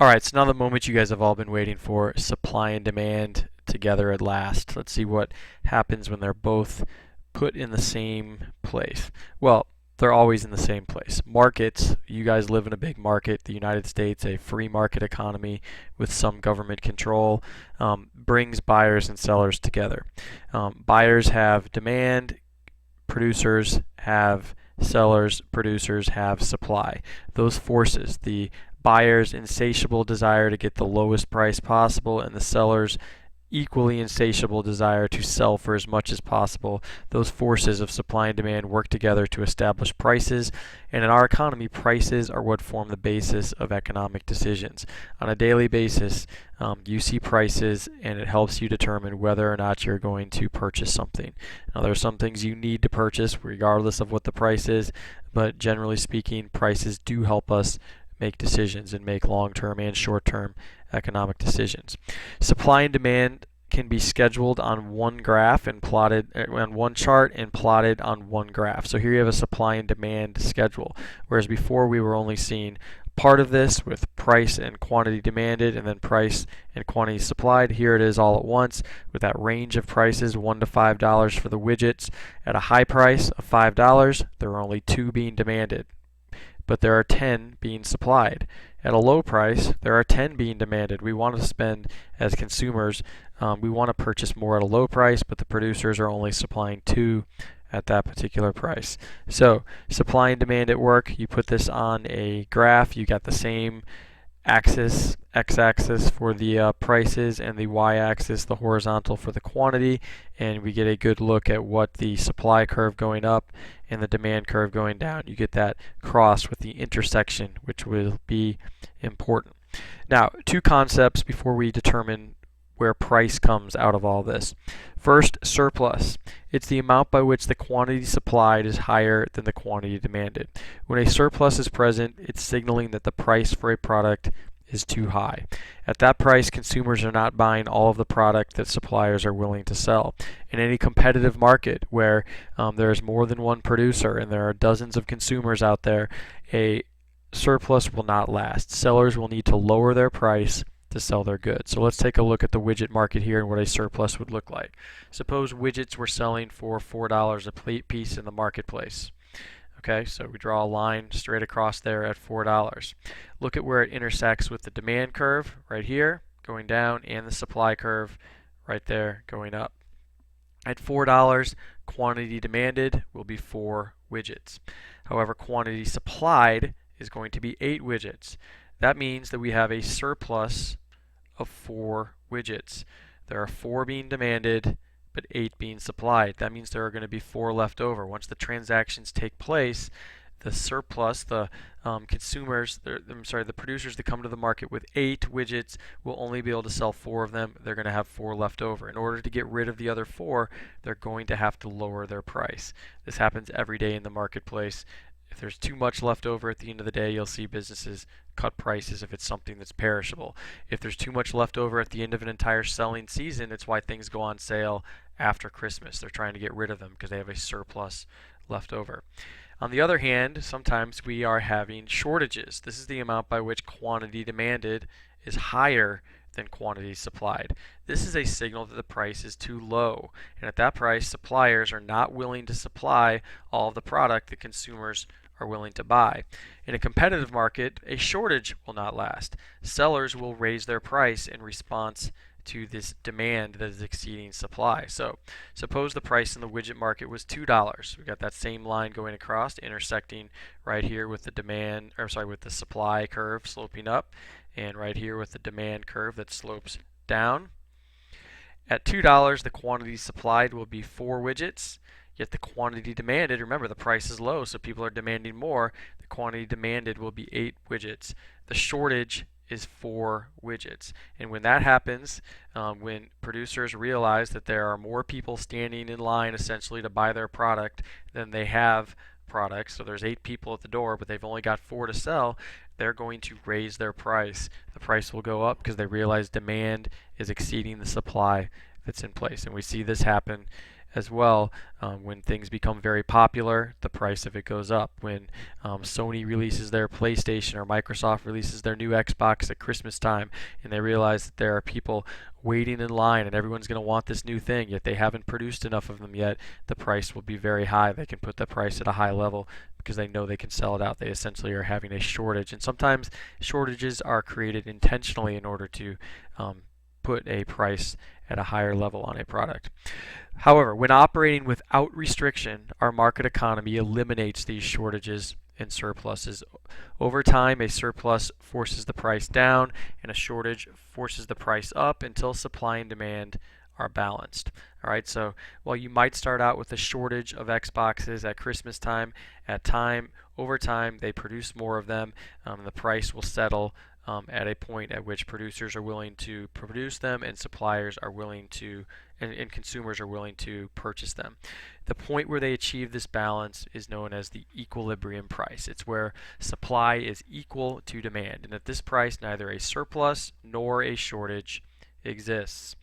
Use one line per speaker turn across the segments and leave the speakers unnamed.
All right, so now the moment you guys have all been waiting for, supply and demand together at last. Let's see what happens when they're both put in the same place. Well, they're always in the same place. Markets, you guys live in a big market, the United States, a free market economy with some government control, brings buyers and sellers together. Buyers have demand, producers have sellers, producers have supply. Those forces, the buyer's insatiable desire to get the lowest price possible and the seller's equally insatiable desire to sell for as much as possible. Those forces of supply and demand work together to establish prices, and in our economy, prices are what form the basis of economic decisions. On a daily basis, you see prices, and it helps you determine whether or not you're going to purchase something. Now, there are some things you need to purchase regardless of what the price is, but generally speaking, prices do help us make decisions and make long-term and short-term economic decisions. Supply and demand can be scheduled on one graph and plotted on one chart and plotted on one graph. So here you have a supply and demand schedule, whereas before we were only seeing part of this with price and quantity demanded and then price and quantity supplied. Here it is all at once with that range of prices, $1 to $5 for the widgets. At a high price of $5, there are only 2 being demanded, but there are 10 being supplied. At a low price, there are 10 being demanded. We want to spend, as consumers, we want to purchase more at a low price, but the producers are only supplying 2 at that particular price. So supply and demand at work, you put this on a graph, you got the same axis, x-axis for the prices and the y-axis, the horizontal for the quantity, and we get a good look at what the supply curve going up and the demand curve going down. You get that cross with the intersection, which will be important. Now, 2 concepts before we determine where price comes out of all this. First, surplus. It's the amount by which the quantity supplied is higher than the quantity demanded. When a surplus is present, it's signaling that the price for a product is too high. At that price, consumers are not buying all of the product that suppliers are willing to sell. In any competitive market where there is more than one producer and there are dozens of consumers out there, a surplus will not last. Sellers will need to lower their price to sell their goods. So let's take a look at the widget market here and what a surplus would look like. Suppose widgets were selling for $4 a piece in the marketplace. Okay, so we draw a line straight across there at $4. Look at where it intersects with the demand curve right here going down and the supply curve right there going up. At $4, quantity demanded will be 4 widgets. However, quantity supplied is going to be 8 widgets. That means that we have a surplus of 4 widgets. There are 4 being demanded, but 8 being supplied. That means there are going to be 4 left over. Once the transactions take place, the surplus, the the producers that come to the market with 8 widgets will only be able to sell 4 of them. They're going to have 4 left over. In order to get rid of the other 4, they're going to have to lower their price. This happens every day in the marketplace. If there's too much left over at the end of the day, you'll see businesses cut prices if it's something that's perishable. If there's too much left over at the end of an entire selling season, it's why things go on sale after Christmas. They're trying to get rid of them because they have a surplus left over. On the other hand, sometimes we are having shortages. This is the amount by which quantity demanded is higher than quantity supplied. This is a signal that the price is too low, and at that price, suppliers are not willing to supply all of the product that consumers are willing to buy. In a competitive market, a shortage will not last. Sellers will raise their price in response to this demand that is exceeding supply. So suppose the price in the widget market was $2. We got that same line going across, intersecting right here with with the supply curve sloping up, and right here with the demand curve that slopes down. At $2, the quantity supplied will be 4 widgets, yet the quantity demanded, remember the price is low, so people are demanding more, the quantity demanded will be 8 widgets. The shortage is 4 widgets. And when that happens, when producers realize that there are more people standing in line essentially to buy their product than they have products, so there's 8 people at the door, but they've only got 4 to sell, they're going to raise their price. The price will go up because they realize demand is exceeding the supply that's in place. And we see this happen as well. When things become very popular, the price of it goes up. When Sony releases their PlayStation or Microsoft releases their new Xbox at Christmas time, and they realize that there are people waiting in line and everyone's going to want this new thing, yet they haven't produced enough of them yet, the price will be very high. They can put the price at a high level because they know they can sell it out. They essentially are having a shortage, and sometimes shortages are created intentionally in order to put a price at a higher level on a product. However, when operating without restriction, our market economy eliminates these shortages and surpluses. Over time, a surplus forces the price down, and a shortage forces the price up until supply and demand are balanced. All right, so while you might start out with a shortage of Xboxes at Christmas time, over time they produce more of them, and the price will settle at a point at which producers are willing to produce them and suppliers are willing to and consumers are willing to purchase them. The point where they achieve this balance is known as the equilibrium price. It's where supply is equal to demand, and at this price neither a surplus nor a shortage exists.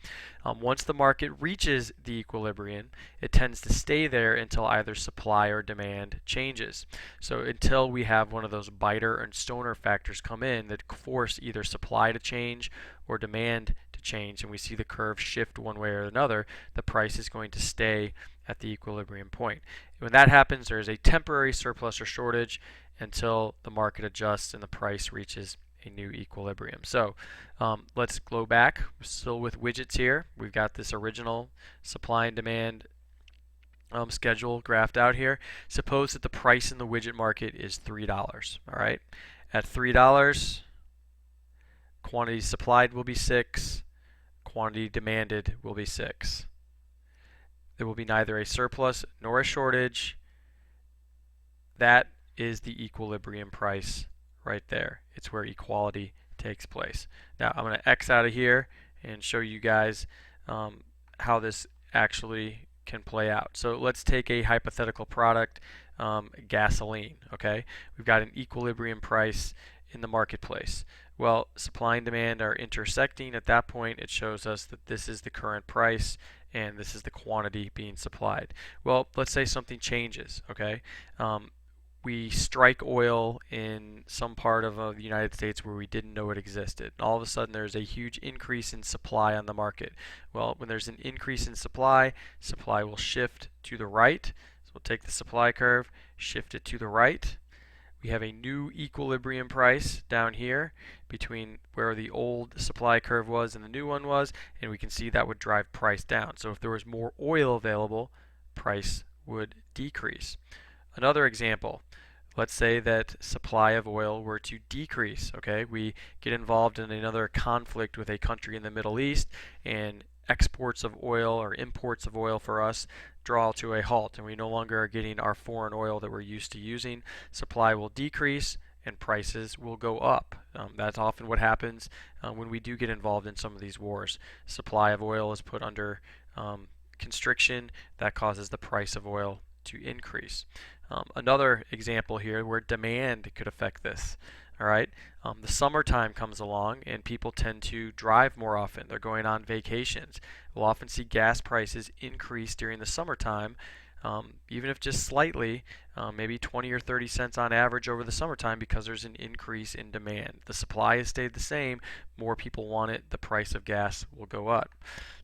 Once the market reaches the equilibrium, it tends to stay there until either supply or demand changes. So until we have one of those Biter and Stoner factors come in that force either supply to change or demand to change, and we see the curve shift one way or another, the price is going to stay at the equilibrium point. When that happens, there is a temporary surplus or shortage until the market adjusts and the price reaches a new equilibrium. So let's go back. We're still with widgets here. We've got this original supply and demand schedule graphed out here. Suppose that the price in the widget market is $3. All right. At $3, quantity supplied will be 6. Quantity demanded will be 6. There will be neither a surplus nor a shortage. That is the equilibrium price right there. It's where equality takes place. Now I'm going to X out of here and show you guys how this actually can play out. So let's take a hypothetical product, gasoline. Okay, we've got an equilibrium price in the marketplace. Well, supply and demand are intersecting. At that point, it shows us that this is the current price and this is the quantity being supplied. Well, let's say something changes. Okay, we strike oil in some part of the United States where we didn't know it existed. All of a sudden there's a huge increase in supply on the market. Well, when there's an increase in supply, supply will shift to the right. So we'll take the supply curve, shift it to the right. We have a new equilibrium price down here between where the old supply curve was and the new one was, and we can see that would drive price down. So if there was more oil available, price would decrease. Another example, let's say that supply of oil were to decrease. Okay, we get involved in another conflict with a country in the Middle East, and exports of oil or imports of oil for us draw to a halt, and we no longer are getting our foreign oil that we're used to using. Supply will decrease and prices will go up. That's often what happens when we do get involved in some of these wars. Supply of oil is put under constriction. That causes the price of oil to increase. Another example here where demand could affect this. All right, the summertime comes along and people tend to drive more often. They're going on vacations. We'll often see gas prices increase during the summertime, even if just slightly, maybe 20 or 30 cents on average over the summertime because there's an increase in demand. The supply has stayed the same. More people want it. The price of gas will go up.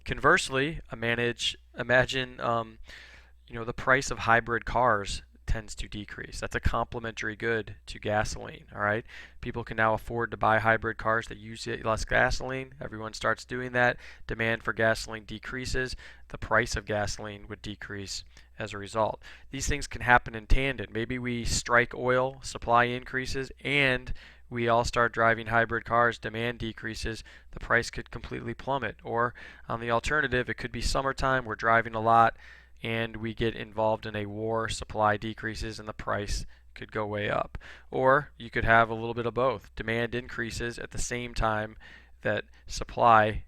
Conversely, imagine the price of hybrid cars tends to decrease. That's a complementary good to gasoline. All right, people can now afford to buy hybrid cars that use less gasoline. Everyone starts doing that. Demand for gasoline decreases. The price of gasoline would decrease as a result. These things can happen in tandem. Maybe we strike oil, supply increases, and we all start driving hybrid cars, demand decreases, the price could completely plummet. Or on the alternative, it could be summertime, we're driving a lot, and we get involved in a war, supply decreases, and the price could go way up. Or you could have a little bit of both. Demand increases at the same time that supply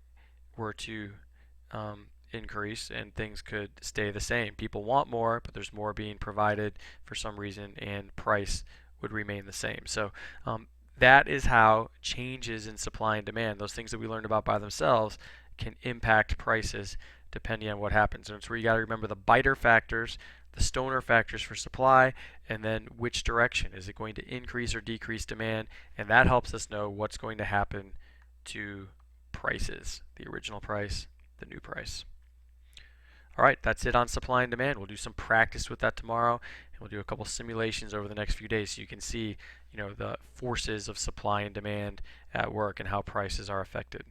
were to increase, and things could stay the same. People want more, but there's more being provided for some reason, and price would remain the same. So that is how changes in supply and demand, those things that we learned about by themselves, can impact prices depending on what happens. And it's where you got to remember the biter factors, the stoner factors for supply, and then which direction. Is it going to increase or decrease demand? And that helps us know what's going to happen to prices, the original price, the new price. All right, that's it on supply and demand. We'll do some practice with that tomorrow, and we'll do a couple simulations over the next few days so you can see, the forces of supply and demand at work and how prices are affected.